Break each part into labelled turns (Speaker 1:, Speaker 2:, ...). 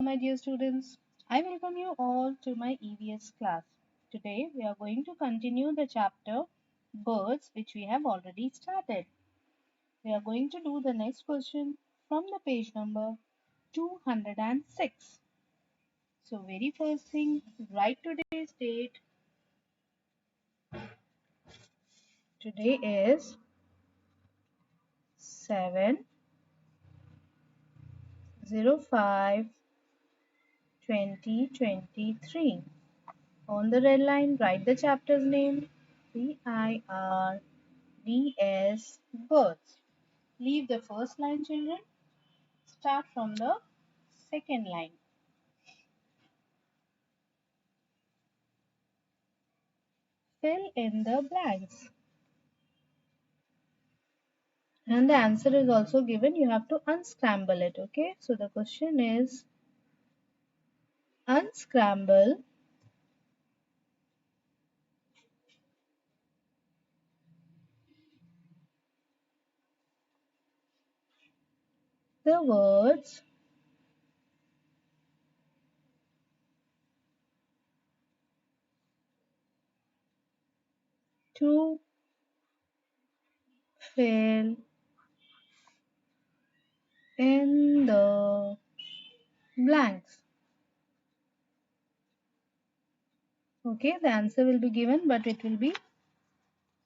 Speaker 1: my dear students. I welcome you all to my EVS class. Today we are going to continue the chapter Birds, which we have already started. We are going to do the next question from the page number 206. So very first thing, write today's date. Today is 7/05/2023. On the red line, write the chapter's name, EVS Birds. Leave the first line, children. Start from the second line. Fill in the blanks. And the answer is also given. You have to unscramble it, okay? So the question is, unscramble the words to fill in the blanks. Okay, the answer will be given, but it will be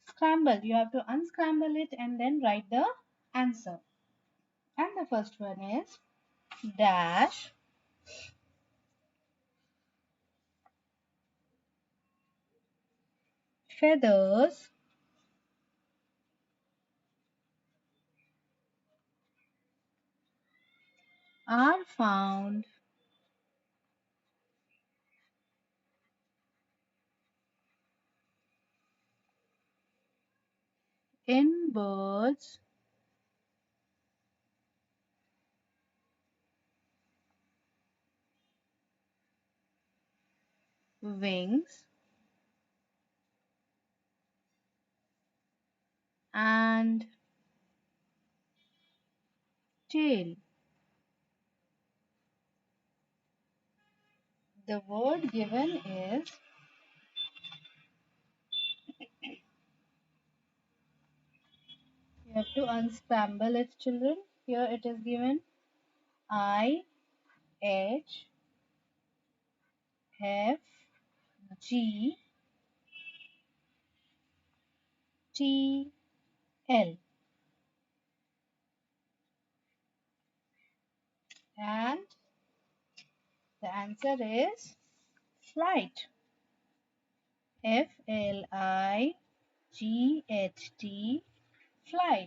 Speaker 1: scrambled. You have to unscramble it and then write the answer. And the first one is dash feathers are found in birds wings and tail. The word given is you have to unscramble it, children. Here it is given I H F G T L, and the answer is flight. Flight, flight.